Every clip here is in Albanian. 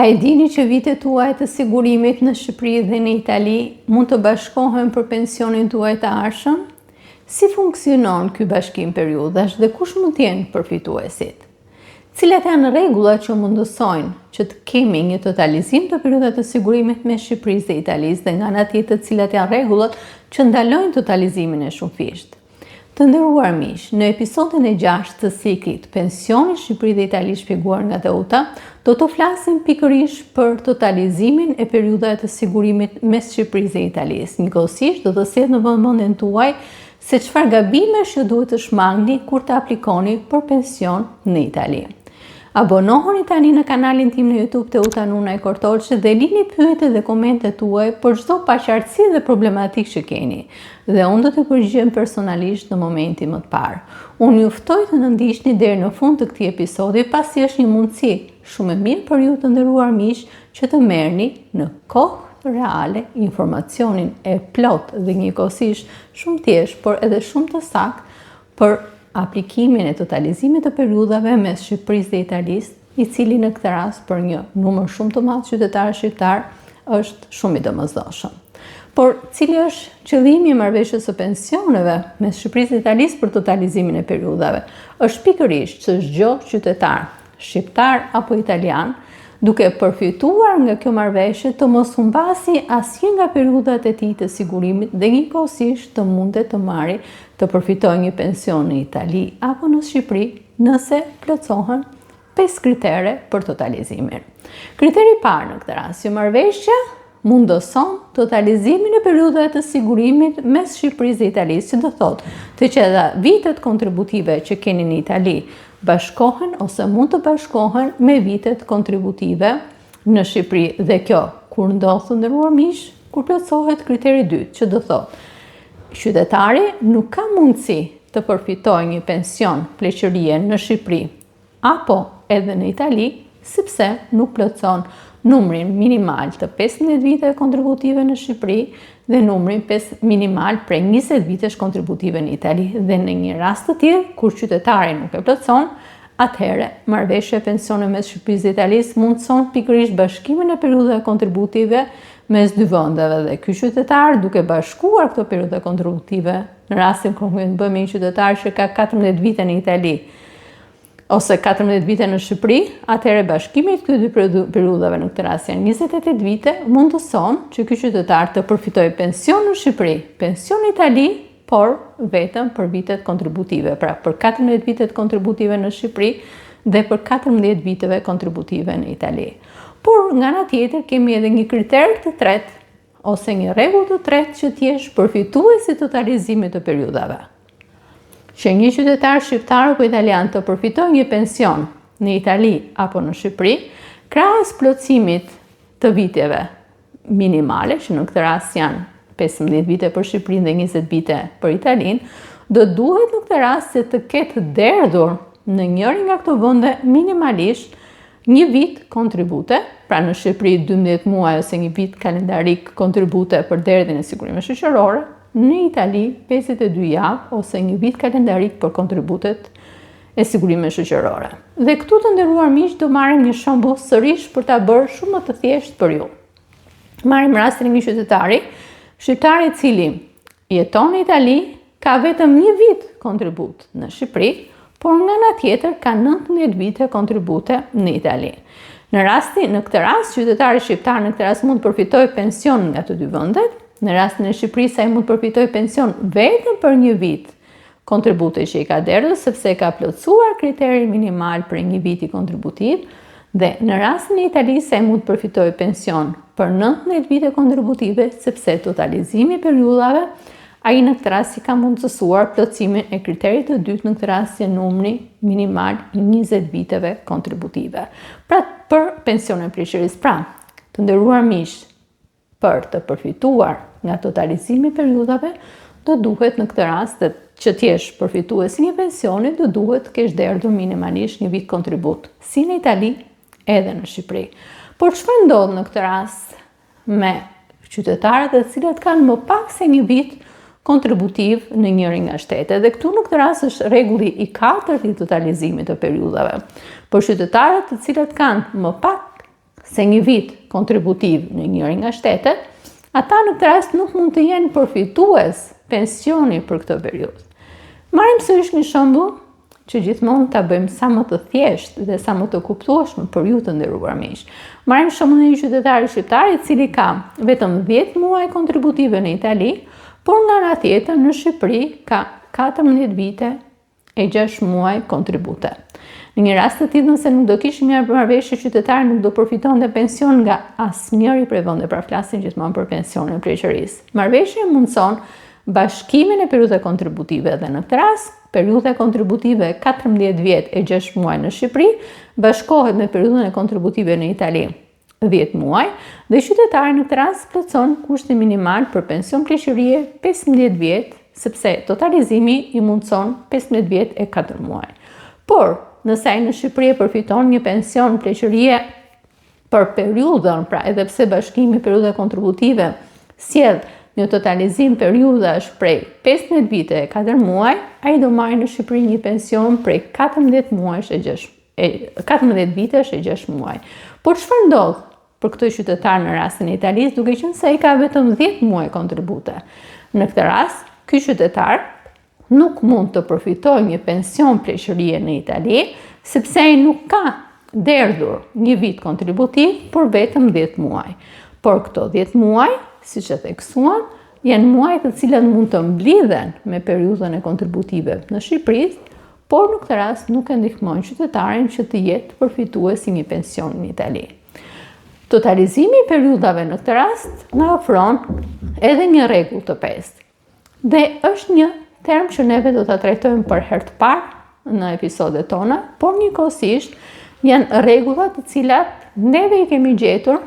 A e dini që vitet tuaj të sigurimit në Shqipëri dhe në Itali mund të bashkohen për pensionin tuaj të ardhshëm? Si funksionon ky bashkim periudhash dhe kush mund të jenë përfituesit? Cilat janë rregullat që mundësojnë që të kemi një totalizim të periudhave të sigurimit mes Shqipërisë dhe Italisë dhe nga ana tjetër cilat janë rregullat që ndalojnë totalizimin e shumëfisht? Të nderuar miq, në episodin e 6 të ciklit Pensioni Shqipëri dhe Itali shpjeguar nga Teuta, do të flasim pikërisht për totalizimin e periudhave të sigurimit mes Shqipërisë dhe Italisë. Njëkohësisht do të sjell në vëmendjen tuaj se çfarë gabimesh që duhet të shmangni kur të aplikoni për pension në Itali. Abonohuni tani në kanalin tim në YouTube Teuta Nuna e Kortolçe dhe lini pyetje dhe komente tuaj për çdo paqartësi dhe problematikë që keni. Dhe unë do të përgjigjem personalisht në momentin më të parë. Unë ju ftoj të na ndiqni deri në fund të këtij episodi, pasi është një mundësi shumë e mirë për ju të nderuar miq që të merrni në kohë reale informacionin e plot dhe njëkohësisht shumë thjesht, por edhe shumë të saktë për aplikimin e totalizimit të periudhave mes Shqipërisë dhe Italisë, i cili në këtë rast për një numër shumë të madh qytetarë shqiptar është shumë i domosdoshëm. Por cili është qëllimi i marrëveshjes së pensioneve mes Shqipërisë dhe Italisë për totalizimin e periudhave? Është pikërisht që çdo qytetar shqiptar apo italian, duke përfituar nga kjo marrëveshje, të mos humbasi asnjë nga periudhat e tij të sigurimit dhe njëkohësisht të mundet të marrë të përfitojë një pension në Itali apo në Shqipëri nëse plotësohen 5 kritere për totalizimin. Kriteri i parë në këtë rast, që marrëveshja mundëson totalizimin e periudhave të sigurimit mes Shqipërisë dhe Italisë, që do thotë të që edhe vitet kontributive që keni në Itali bashkohen ose mund të bashkohen me vitet kontributive në Shqipëri, dhe kjo kur ndodh të nderuar miq, kur plotësohet kriteri i dytë, që do thotë qytetari nuk ka mundësi të përfitojë një pension pleqërie në Shqipëri apo edhe në Itali, sepse nuk plotëson numrin minimal të 15 viteve kontributive në Shqipëri dhe numrin minimal prej 20 vitesh kontributive në Itali. Dhe në një rast të tillë, kur qytetari nuk e plotëson, atëherë marrëveshja e pensioneve mes Shqipërisë dhe Italisë mundson pikërisht bashkimin e periudhave kontributive mes dy vendeve, dhe ky qytetar, duke bashkuar këto periudha kontributive, në rastin kur ne bëjmë një qytetar që ka 14 vite në Itali ose 14 vite në Shqipëri, atëherë bashkimi i këtyre dy periudhave, në këtë rast janë 28 vite, mundëson që ky qytetar të përfitojë pension në Shqipëri, pension në Itali, por vetëm për vitet kontributive, pra për 14 vitet kontributive në Shqipëri dhe për 14 viteve kontributive në Itali. Por nga ana tjetër kemi edhe një kriter të tretë ose një rregull të tretë që të jesh përfituesi i totalizimit të periudhave. Që një qytetar shqiptar apo italian të përfitojë një pension në Itali apo në Shqipëri, krahas plotësimit të viteve minimale, që në këtë rast janë 15 vite për Shqipërinë dhe 20 vite për Italinë, do duhet në këtë rast se të ketë derdhur në njërin nga këto vende minimalisht një vit kontribute, pra në Shqipëri 12 muaj ose një vit kalendarik kontribute për derdhjen e sigurimeve shoqërore, në Itali 52 javë ose një vit kalendarik për kontributet e sigurimeve shoqërore. Dhe këtu të nderuar miq, do marrim një shembull sërish për ta bërë shumë më të thjeshtë për ju. Marrim rastin e një qytetari shqiptar i cili jeton në Itali, ka vetëm një vit kontribut në Shqipëri, por nga ana tjetër ka 19 vite kontribute në Itali. Në këtë rast, qytetari shqiptar në këtë rast mund të përfitojë pension nga të dy vendet. Në rastin e Shqipërisë ai mund të përfitojë pension vetëm për një vit kontribute që i ka derdhur, sepse ka plotësuar kriterin minimal për një vit kontributiv, dhe në rastin e Italisë ai mund të përfitojë pension për 19 vite kontributive, sepse totalizimi i periudhave ai në këtë rast i ka mundësuar plotësimin e kriterit të dytë, në këtë rast janë numri minimal i 20 viteve kontributive. Pra për pensionin e pleqërisë, pra të nderuar miq, për të përfituar nga totalizimi i periudhave, do duhet në këtë rast që të jesh përfitues i një pensioni, do duhet të kesh derdhur minimalisht një vit kontribut, si në Itali edhe në Shqipëri. Por çfarë ndodh në këtë rast me qytetarët e cilët kanë më pak se një vit kontributiv në njërin nga shtetet? Dhe këtu në këtë rast është rregulli i 4 i totalizimit të periudhave. Por qytetarët të cilët kanë më pak se një vit kontributiv në njëri nga shtetet, ata në këtë rast nuk mund të jenë përfitues pensioni për këtë periudhë. Marrim sërish një shembull që gjithmonë ta bëjmë sa më të thjeshtë dhe sa më të kuptueshëm për ju të nderuar miq. Marrim shembullin e një qytetari shqiptar i cili ka vetëm 10 muaj kontributive në Itali, por nga ana tjetër në Shqipëri ka 14 vite e 6 muaj kontribute. Në një rast të tillë, nëse nuk do kishim një marrëveshje, qytetari nuk do përfitonte pension nga asnjëri prej vendeve, pra flasim gjithmonë për pensionin e pleqërisë. Marrëveshja mundson bashkimin e periudhave kontributive dhe në këtë rast, periudha kontributive 14 vjet e 6 muaj në Shqipëri bashkohet me periudhën e kontributive në Itali 10 muaj dhe qytetari në këtë rast plotson kushtin minimal për pension pleqërie 15 vjet, sepse totalizimi i mundson 15 vjet e 4 muaj. Por nëse ai në Shqipëri përfiton një pension pleqërie për periudhën, pra edhe pse bashkimi i periudhave kontributive sjell një totalizim periudash prej 15 vite e 4 muaj, ai do marrë në Shqipëri një pension prej 14 vitesh e 6 muaj. Por çfarë ndodh për këtë qytetar në rastin e Italisë, duke qenë se ai ka vetëm 10 muaj kontribute? Në këtë rast, ky qytetar nuk mund të përfitojë një pension pleqërie në Itali, sepse ai nuk ka derdhur një vit kontributiv, por vetëm 10 muaj. Por këto 10 muaj, siç e theksuam, janë muaj të cilat mund të mblidhen me periudhën e kontributive në Shqipëri, por në këtë rast nuk e ndihmojnë qytetarin që të jetë përfitues i një pensioni në Itali. Totalizimi i periudhave në këtë rast na ofron edhe një rregull të pestë. Dhe është një term që neve do ta trajtojmë për herë të parë në episodet tona, por njëkohësisht janë rregulla të cilat neve i kemi gjetur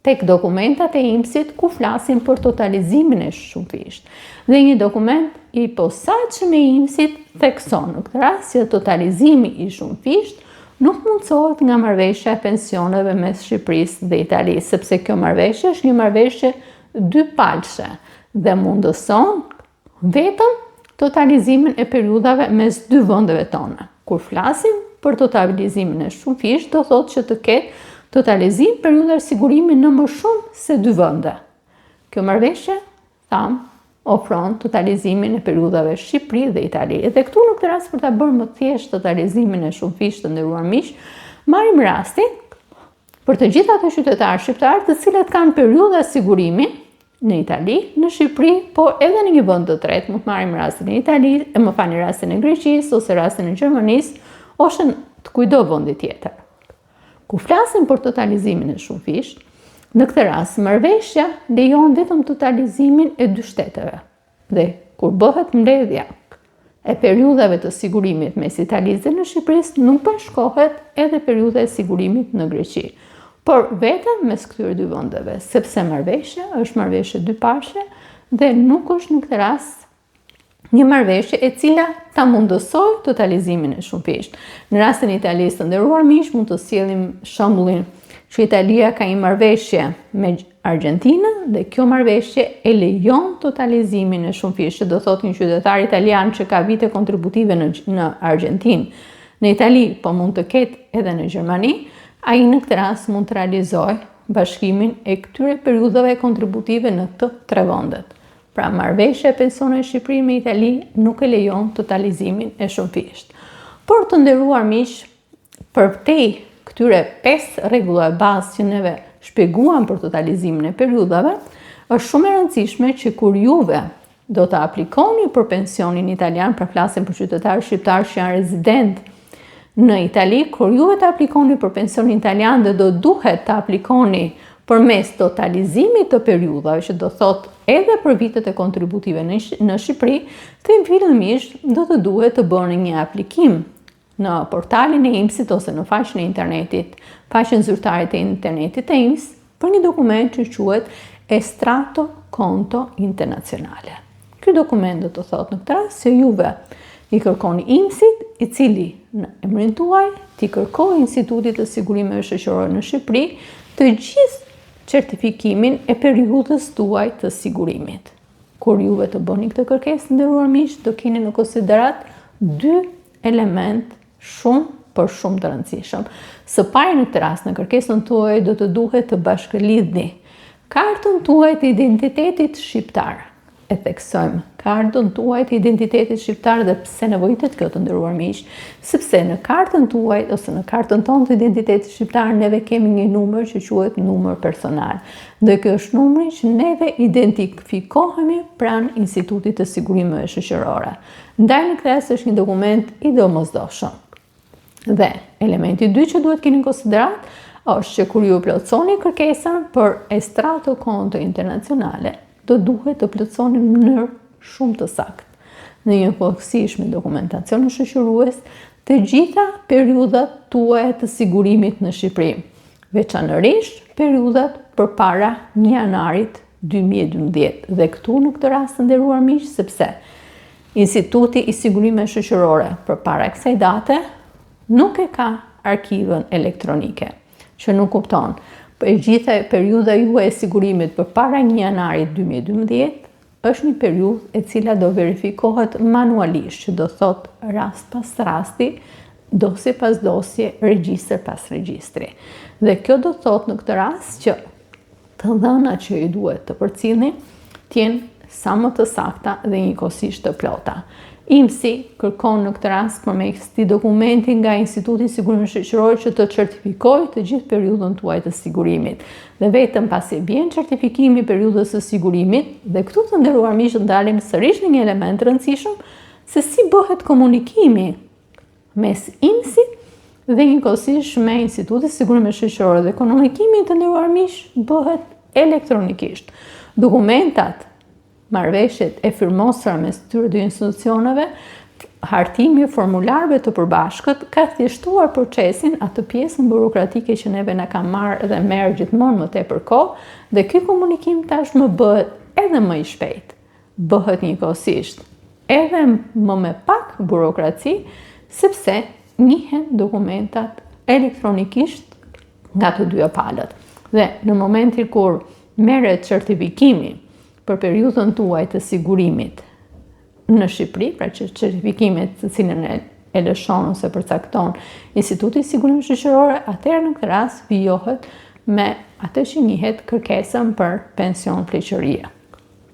tek dokumentat e INPS-it ku flasim për totalizimin e shumëfisht. Dhe një dokument i posaçëm e INPS-it thekson në këtë rast se totalizimi i shumëfisht nuk mundsohet nga marrëveshja e pensioneve mes Shqipërisë dhe Italisë, sepse kjo marrëveshje është një marrëveshje dypalëshe dhe mundëson vetëm totalizimin e periudhave mes dy vendeve tona. Kur flasim për totalizimin e shumëfisht, do thotë që të ketë totalizim periudhar sigurimi në më shumë se dy vende. Kjo marrëveshje, ofron totalizimin e periudhave Shqipëri dhe Itali. Dhe këtu në këtë rast, për ta bërë më thjesht totalizimin e shumëfisht të nderuar miq, marrim rastin për të gjithë ato qytetarë shqiptar të cilët kanë periudha sigurimi në Itali, në Shqipëri, por edhe në një vend të tretë, mund të marrim rastin e Italisë, rastin e Greqisë ose rastin e Gjermanisë, ose të kujdo vendi tjetër. Ku flasim për totalizimin e shumëfisht, në këtë rast marrëveshja lejon vetëm totalizimin e dy shteteve. Dhe kur bëhet mbledhja e periudhave të sigurimit mes Italisë dhe në Shqipërisë, nuk bashkohet edhe periudha e sigurimit në Greqi. Por vetëm mes këtyre dy vendeve, sepse marrëveshja është marrëveshje dypalëshe dhe nuk është në këtë rast një marrëveshje e cila ta mundësoj totalizimin e shumëfisht. Në rastin e Italisë, të nderuar miq, mund të sjellim shembullin që Italia ka një marrëveshje me Argjentinën dhe kjo marrëveshje e lejon totalizimin e shumëfisht, do thotë një qytetar italian që ka vite kontributive në Argjentinë, në Itali, po mund të ketë edhe në Gjermani, ai në këtë rast mund të realizojë bashkimin e këtyre periudhave kontributive në të tre vendet. Pra marrëveshja e pensioneve Shqipëri me Itali nuk e lejon totalizimin e shumëfisht. Por të nderuar miq, përtej këtyre 5 rregullave bazë që neve shpjeguam për totalizimin e periudhave, është shumë e rëndësishme që kur juve do të aplikoni për pensionin italian, pra flasim për qytetarë shqiptarë që janë rezident në Itali, kur juve të aplikoni për pensionin italian dhe do duhet të aplikoni përmes totalizimit të periudhave, që do thot edhe për vitet e kontributive në Shqipëri, të fillimisht do të duhet të bëni një aplikim në portalin e INPS-it ose në faqen e internetit, faqen zyrtare të internetit të INPS, për një dokument që quhet Estratto Conto Internazionale. Ky dokument do të thotë në këtë rast se juve i kërkoni INPS-it, i cili në emrin tuaj t'i kërkojë Institutit të Sigurimeve Shoqërore në Shqipëri të gjithë certifikimin e periudhës tuaj të sigurimit. Kur juve të bëni këtë kërkesë, nderuar miq, do keni në konsiderat 2 element shumë por shumë të rëndësishëm. Së pari në këtë rast, në kërkesën tuaj do të duhet të bashkëlidhni kartën tuaj të identitetit shqiptar. E theksojmë kartën tuaj të identitetit shqiptar dhe pse nevojitet kjo të nderuar miq, sepse në kartën tuaj ose në kartën tonë të identitetit shqiptar neve kemi një numër që quhet numër personal. Dhe ky është numri që neve identifikohemi pranë Institutit të Sigurimeve Shoqërore. Ndaj në këtë rast është një dokument i domosdoshëm. Dhe elementi i dytë që duhet keni në konsiderat është që kur ju plotësoni kërkesën për estrato konto internacionale, do duhet të plotësoni në mënyrë shumë të saktë. Në një kohësisht me dokumentacion shoqërues të gjitha periudhat tuaja të sigurimit në Shqipëri, veçanërisht periudhat përpara 1 janarit 2012. Dhe këtu në këtë rast të nderuar miq, sepse Instituti i Sigurimeve Shoqërore përpara kësaj date nuk e ka arkivën elektronike, që nuk kupton për gjitha periudha juaj e sigurimit përpara 1 janarit 2012 është një periudhë e cila do verifikohet manualisht, që do thot rast pas rasti, dosje pas dosje, regjistër pas regjistri. Dhe kjo do thot në këtë rast që të dhënat që ju duhet të përcjellni të jenë sa më të sakta dhe njëkohësisht të plota. IMSI kërkon në këtë rast përmes këtij dokumenti nga Instituti i Sigurimeve Shoqërore që të certifikojë të gjithë periudhën tuaj të sigurimit. Dhe vetëm pasi bën certifikimi i periudhës së sigurimit, dhe këtu të nderuar miq, ndalim sërish në një element të rëndësishëm, se si bëhet komunikimi mes IMSI dhe njëkohësisht me Institutin e Sigurimeve Shoqërore, dhe komunikimi të nderuar miq bëhet elektronikisht. Dokumentat, marrëveshjet e firmosura mes këtyre dy institucioneve, hartimi i formularëve të përbashkët ka thjeshtuar procesin, atë pjesën burokratike që neve na ka marrë dhe merr gjithmonë më tepër kohë, dhe ky komunikim tashmë bëhet edhe më i shpejt. Bëhet njëkohësisht edhe më me pak burokraci, sepse njihen dokumentat elektronikisht nga të dyja palët. Dhe në momentin kur merret certifikimi për periudhën tuaj të sigurimit në Shqipëri, pra që certifikimet të cilën e lëshon ose përcakton Instituti i Sigurimeve Shoqërore, atëherë në këtë rast vijohet me atë që njihet kërkesën për pension pleqërie.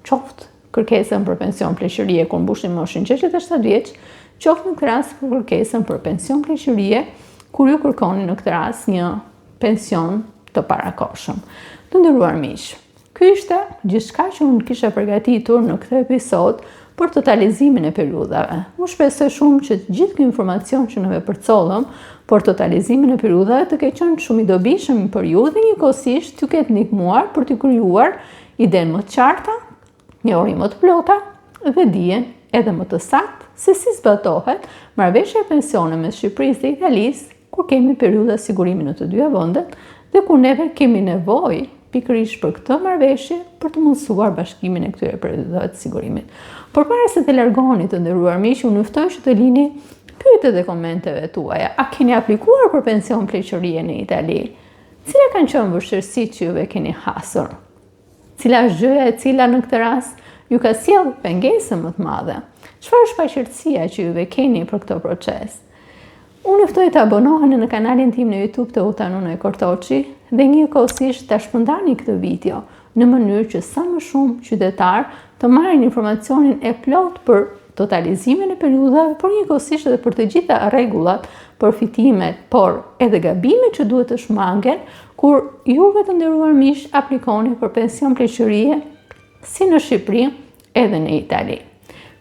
Qoftë kërkesën për pension pleqërie kur mbushim moshën 67 vjeç, qoftë në këtë rast për kërkesën për pension pleqërie kur ju kërkoni në këtë rast një pension të parakohshëm. Të nderuar miq, ky ishte gjithçka që unë kisha përgatitur në këtë episod për totalizimin e periudhave. Unë shpresoj shumë që gjithë ky informacion që neve përcollëm për totalizimin e periudhave të ketë qenë shumë i dobishëm për ju dhe njëkohësisht t'ju ketë ndihmuar për të krijuar idenë më të qarta, njohuri më të plota dhe dijen edhe më të saktë se si zbatohet marrëveshja e pensioneve mes Shqipërisë dhe Italisë kur kemi periudha sigurimi në të dyja vendet dhe kur neve kemi nevojë pikërisht për këtë marrëveshje për të mundësuar bashkimin e këtyre periudhave të sigurimit. Përpara se të largoheni të nderuar miq, unë juftoj që të lini pyetjet e komenteve tuaja. A keni aplikuar për pension pleqërie në Itali? Cilat kanë qenë vështirësitë që juve keni hasur? Cila është gjëja e cila në këtë rast ju ka sjellë pengesën më të madhe? Çfarë është paqërtësia që juve keni për këtë proces? Unë juftoj të abonoheni në kanalin tim në YouTube të Utanune Kortoçi dhe njëkohësisht të shpërndani këtë video në mënyrë që sa më shumë qytetar të marrin informacionin e plot për totalizimin e periudhave, por njëkohësisht edhe për të gjitha rregullat, përfitimet, por edhe gabimet që duhet të shmangen kur juve të nderuar miq aplikoni për pension pleqërie si në Shqipëri edhe në Itali.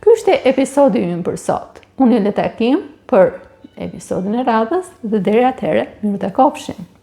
Ky është episodi ynë për sot. Unë le takim për episodin e radhës dhe deri atëherë, mirë takofshim.